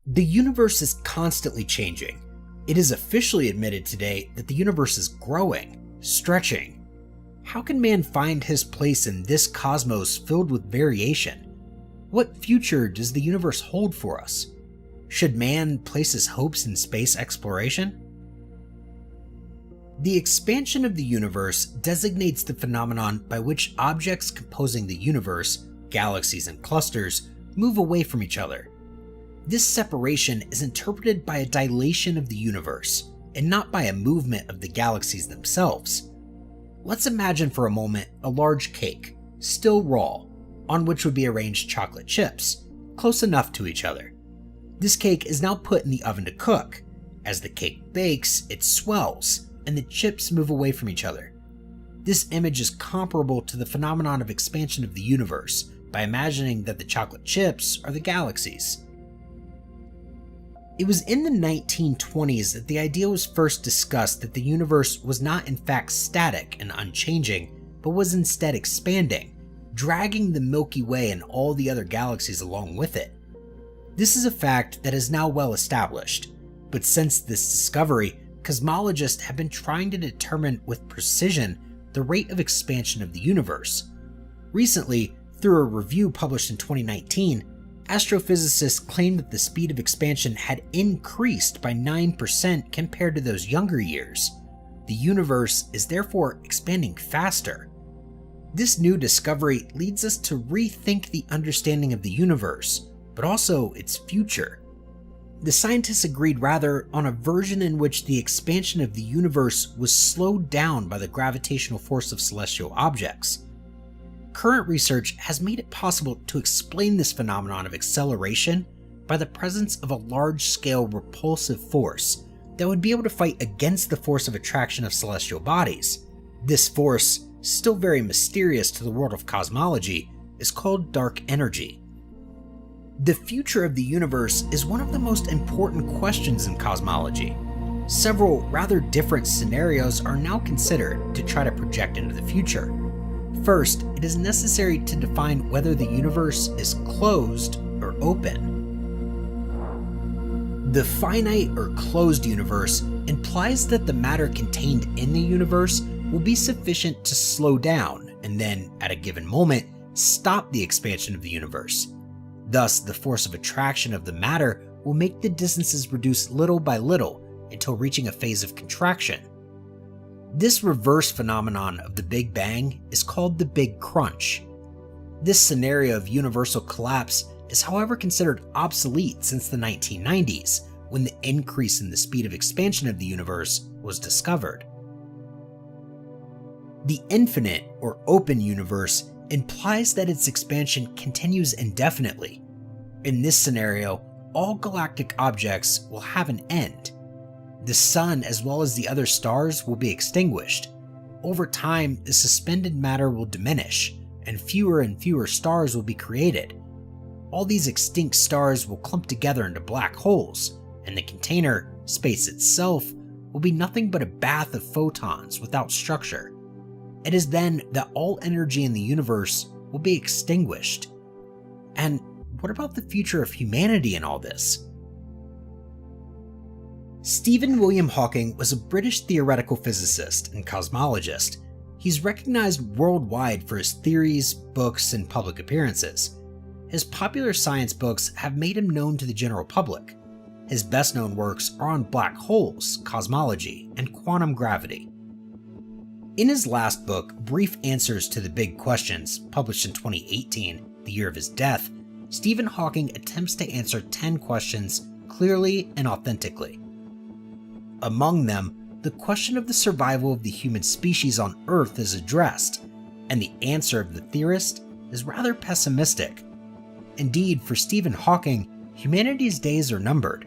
The universe is constantly changing. It is officially admitted today that the universe is growing, stretching. How can man find his place in this cosmos filled with variation? What future does the universe hold for us? Should man place his hopes in space exploration? The expansion of the universe designates the phenomenon by which objects composing the universe, galaxies and clusters, move away from each other. This separation is interpreted by a dilation of the universe, and not by a movement of the galaxies themselves. Let's imagine for a moment a large cake, still raw, on which would be arranged chocolate chips, close enough to each other. This cake is now put in the oven to cook. As the cake bakes, it swells, and the chips move away from each other. This image is comparable to the phenomenon of expansion of the universe by imagining that the chocolate chips are the galaxies. It was in the 1920s that the idea was first discussed that the universe was not in fact static and unchanging, but was instead expanding, dragging the Milky Way and all the other galaxies along with it. This is a fact that is now well established, but since this discovery, cosmologists have been trying to determine with precision the rate of expansion of the universe. Recently, through a review published in 2019, astrophysicists claimed that the speed of expansion had increased by 9% compared to those younger years. The universe is therefore expanding faster. This new discovery leads us to rethink the understanding of the universe, but also its future. The scientists agreed rather on a version in which the expansion of the universe was slowed down by the gravitational force of celestial objects. Current research has made it possible to explain this phenomenon of acceleration by the presence of a large-scale repulsive force that would be able to fight against the force of attraction of celestial bodies. This force, still very mysterious to the world of cosmology, is called dark energy. The future of the universe is one of the most important questions in cosmology. Several rather different scenarios are now considered to try to project into the future. First, it is necessary to define whether the universe is closed or open. The finite or closed universe implies that the matter contained in the universe will be sufficient to slow down and then, at a given moment, stop the expansion of the universe. Thus, the force of attraction of the matter will make the distances reduce little by little until reaching a phase of contraction. This reverse phenomenon of the Big Bang is called the Big Crunch. This scenario of universal collapse is however considered obsolete since the 1990s, when the increase in the speed of expansion of the universe was discovered. The infinite or open universe implies that its expansion continues indefinitely. In this scenario, all galactic objects will have an end. The sun, as well as the other stars, will be extinguished. Over time, the suspended matter will diminish, and fewer stars will be created. All these extinct stars will clump together into black holes, and the container, space itself, will be nothing but a bath of photons without structure. It is then that all energy in the universe will be extinguished. And what about the future of humanity in all this? Stephen William Hawking was a British theoretical physicist and cosmologist. He's recognized worldwide for his theories, books, and public appearances. His popular science books have made him known to the general public. His best-known works are on black holes, cosmology, and quantum gravity. In his last book, Brief Answers to the Big Questions, published in 2018, the year of his death, Stephen Hawking attempts to answer 10 questions clearly and authentically. Among them, the question of the survival of the human species on Earth is addressed, and the answer of the theorist is rather pessimistic. Indeed, for Stephen Hawking, humanity's days are numbered.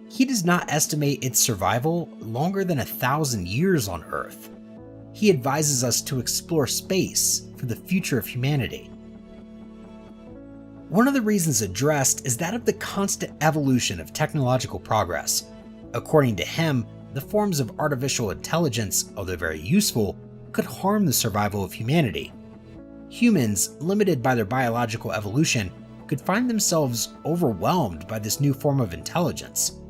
He does not estimate its survival longer than 1,000 years on Earth. He advises us to explore space for the future of humanity. One of the reasons addressed is that of the constant evolution of technological progress. According to him, the forms of artificial intelligence, although very useful, could harm the survival of humanity. Humans, limited by their biological evolution, could find themselves overwhelmed by this new form of intelligence.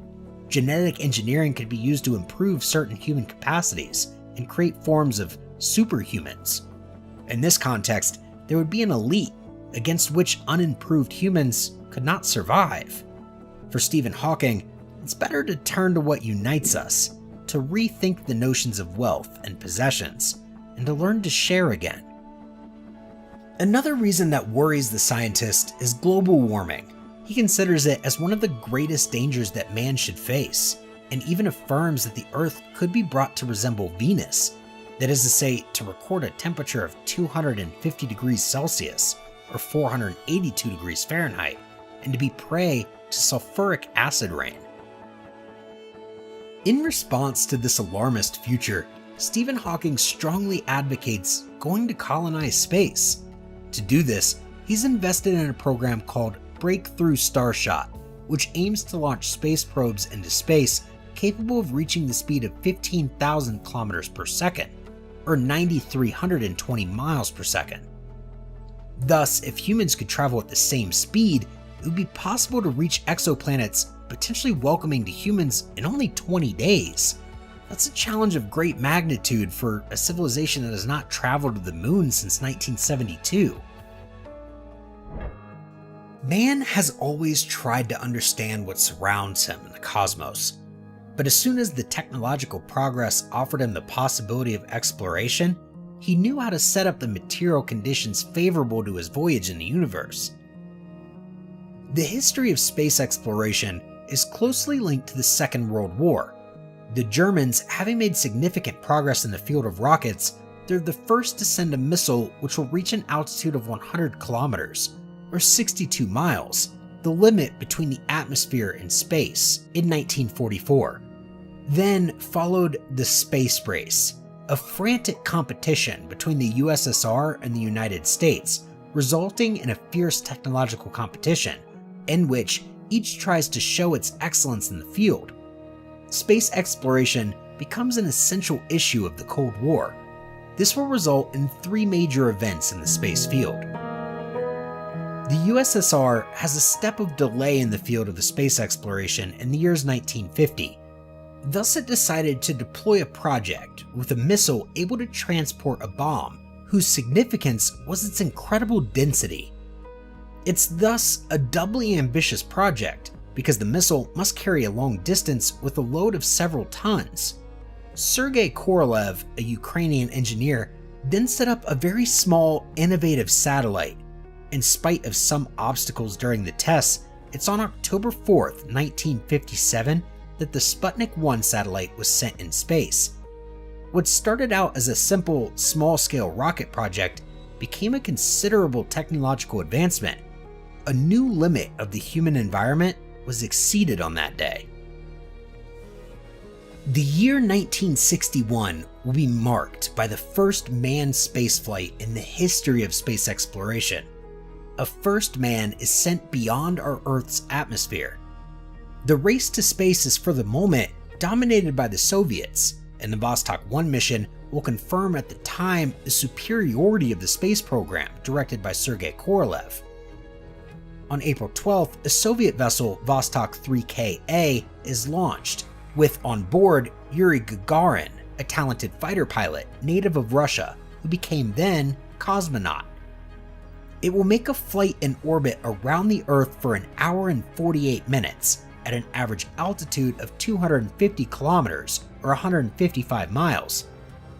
Genetic engineering could be used to improve certain human capacities and create forms of superhumans. In this context, there would be an elite against which unimproved humans could not survive. For Stephen Hawking, it's better to turn to what unites us, to rethink the notions of wealth and possessions, and to learn to share again. Another reason that worries the scientist is global warming. He considers it as one of the greatest dangers that man should face, and even affirms that the Earth could be brought to resemble Venus, that is to say, to record a temperature of 250 degrees Celsius, or 482 degrees Fahrenheit, and to be prey to sulfuric acid rain. In response to this alarmist future, Stephen Hawking strongly advocates going to colonize space. To do this, he's invested in a program called Breakthrough Starshot, which aims to launch space probes into space capable of reaching the speed of 15,000 kilometers per second, or 9,320 miles per second. Thus, if humans could travel at the same speed, it would be possible to reach exoplanets potentially welcoming to humans in only 20 days. That's a challenge of great magnitude for a civilization that has not traveled to the moon since 1972. Man has always tried to understand what surrounds him in the cosmos, but as soon as the technological progress offered him the possibility of exploration, he knew how to set up the material conditions favorable to his voyage in the universe. The history of space exploration is closely linked to the Second World War. The Germans, having made significant progress in the field of rockets, they're the first to send a missile which will reach an altitude of 100 kilometers, or 62 miles, the limit between the atmosphere and space in 1944. Then followed the space race, a frantic competition between the USSR and the United States, resulting in a fierce technological competition in which each tries to show its excellence in the field. Space exploration becomes an essential issue of the Cold War. This will result in 3 major events in the space field. The USSR has a step of delay in the field of the space exploration in the years 1950. Thus, it decided to deploy a project with a missile able to transport a bomb, whose significance was its incredible density. It's thus a doubly ambitious project, because the missile must carry a long distance with a load of several tons. Sergei Korolev, a Ukrainian engineer, then set up a very small, innovative satellite. In spite of some obstacles during the tests, it's on October 4th, 1957, that the Sputnik 1 satellite was sent in space. What started out as a simple, small-scale rocket project became a considerable technological advancement. A new limit of the human environment was exceeded on that day. The year 1961 will be marked by the first manned spaceflight in the history of space exploration. A first man is sent beyond our Earth's atmosphere. The race to space is for the moment dominated by the Soviets, and the Vostok 1 mission will confirm at the time the superiority of the space program directed by Sergei Korolev. On April 12th, a Soviet vessel Vostok 3Ka is launched, with on board Yuri Gagarin, a talented fighter pilot native of Russia who became then cosmonaut. It will make a flight in orbit around the Earth for an hour and 48 minutes at an average altitude of 250 kilometers or 155 miles.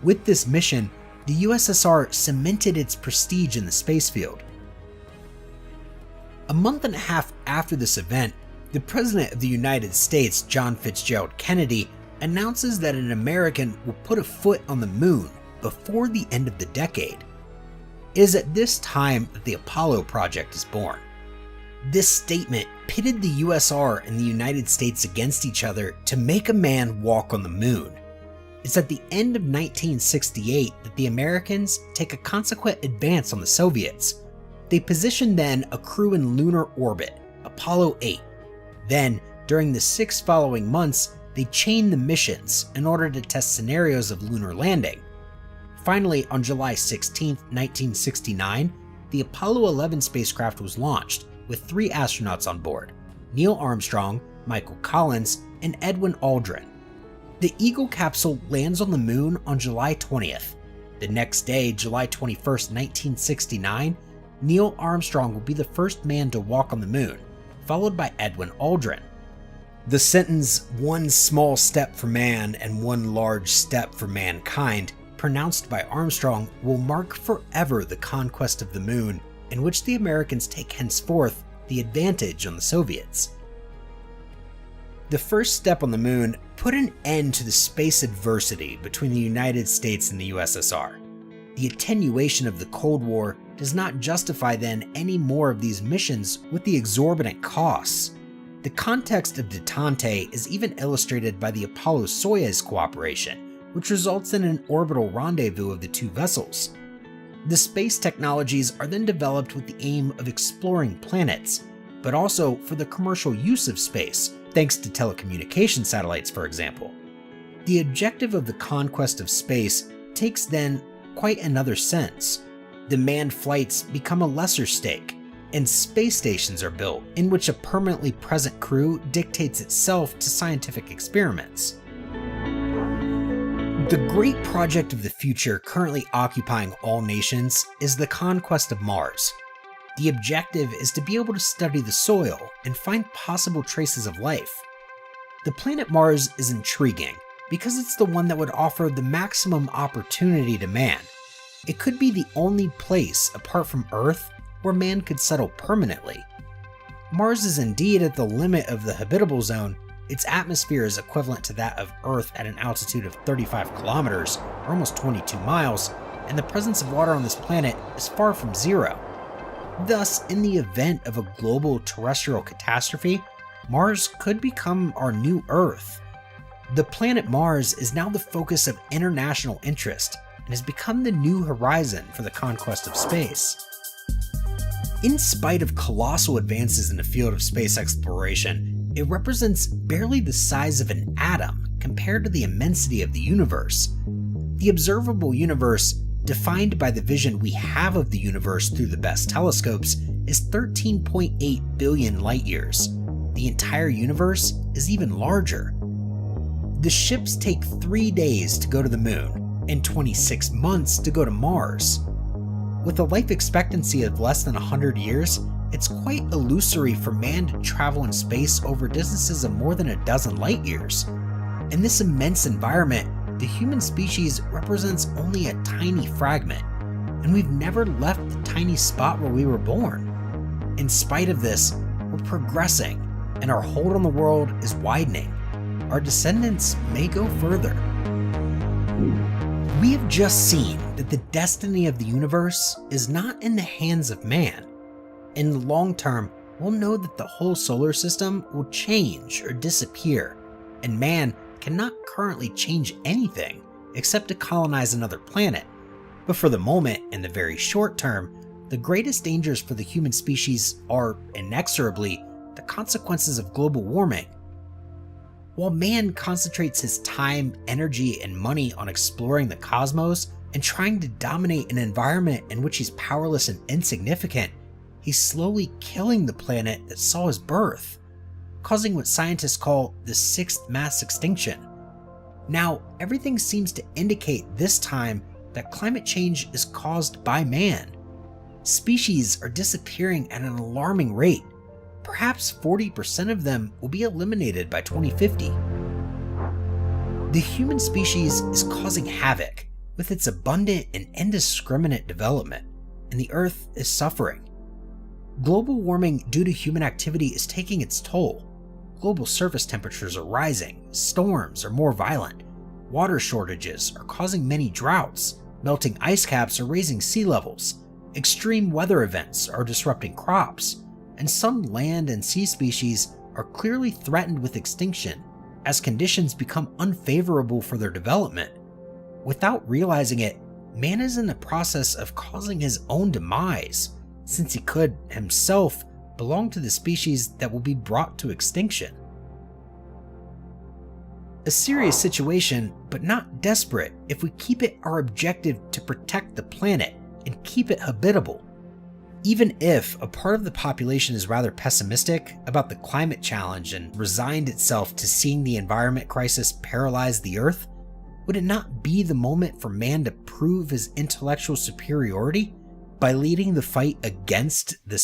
With this mission, the USSR cemented its prestige in the space field. A month and a half after this event, the President of the United States, John Fitzgerald Kennedy, announces that an American will put a foot on the moon before the end of the decade. It is at this time that the Apollo project is born. This statement pitted the USSR and the United States against each other to make a man walk on the moon. It's at the end of 1968 that the Americans take a consequent advance on the Soviets. They position then a crew in lunar orbit, Apollo 8. Then, during the 6 following months, they chain the missions in order to test scenarios of lunar landing. Finally, on July 16, 1969, the Apollo 11 spacecraft was launched with 3 astronauts on board: Neil Armstrong, Michael Collins, and Edwin Aldrin. The Eagle capsule lands on the moon on July 20th. The next day, July 21st, 1969, Neil Armstrong will be the first man to walk on the moon, followed by Edwin Aldrin. The sentence, "one small step for man and one large step for mankind," pronounced by Armstrong, will mark forever the conquest of the moon, in which the Americans take henceforth the advantage on the Soviets. The first step on the moon put an end to the space adversity between the United States and the USSR. The attenuation of the Cold War does not justify then any more of these missions with the exorbitant costs. The context of detente is even illustrated by the Apollo-Soyuz cooperation, which results in an orbital rendezvous of the 2 vessels. The space technologies are then developed with the aim of exploring planets, but also for the commercial use of space, thanks to telecommunication satellites, for example. The objective of the conquest of space takes then quite another sense. The manned flights become a lesser stake, and space stations are built in which a permanently present crew dictates itself to scientific experiments. The great project of the future currently occupying all nations is the conquest of Mars. The objective is to be able to study the soil and find possible traces of life. The planet Mars is intriguing because it's the one that would offer the maximum opportunity to man. It could be the only place apart from Earth where man could settle permanently. Mars is indeed at the limit of the habitable zone. Its atmosphere is equivalent to that of Earth at an altitude of 35 kilometers, or almost 22 miles, and the presence of water on this planet is far from zero. Thus, in the event of a global terrestrial catastrophe, Mars could become our new Earth. The planet Mars is now the focus of international interest and has become the new horizon for the conquest of space. In spite of colossal advances in the field of space exploration, it represents barely the size of an atom compared to the immensity of the universe. The observable universe, defined by the vision we have of the universe through the best telescopes, is 13.8 billion light-years. The entire universe is even larger. The ships take 3 days to go to the moon and 26 months to go to Mars. With a life expectancy of less than 100 years, it's quite illusory for man to travel in space over distances of more than a dozen light-years. In this immense environment, the human species represents only a tiny fragment, and we've never left the tiny spot where we were born. In spite of this, we're progressing, and our hold on the world is widening. Our descendants may go further. We have just seen that the destiny of the universe is not in the hands of man. In the long term, we'll know that the whole solar system will change or disappear, and man cannot currently change anything except to colonize another planet. But for the moment, in the very short term, the greatest dangers for the human species are, inexorably, the consequences of global warming. While man concentrates his time, energy, and money on exploring the cosmos and trying to dominate an environment in which he's powerless and insignificant, he's slowly killing the planet that saw his birth, causing what scientists call the sixth mass extinction. Now, everything seems to indicate this time that climate change is caused by man. Species are disappearing at an alarming rate. Perhaps 40% of them will be eliminated by 2050. The human species is causing havoc with its abundant and indiscriminate development, and the Earth is suffering. Global warming due to human activity is taking its toll. Global surface temperatures are rising, storms are more violent, water shortages are causing many droughts, melting ice caps are raising sea levels, extreme weather events are disrupting crops, and some land and sea species are clearly threatened with extinction as conditions become unfavorable for their development. Without realizing it, man is in the process of causing his own demise, since he could, himself, belong to the species that will be brought to extinction. A serious situation, but not desperate if we keep it our objective to protect the planet and keep it habitable. Even if a part of the population is rather pessimistic about the climate challenge and resigned itself to seeing the environment crisis paralyze the Earth, would it not be the moment for man to prove his intellectual superiority by leading the fight against the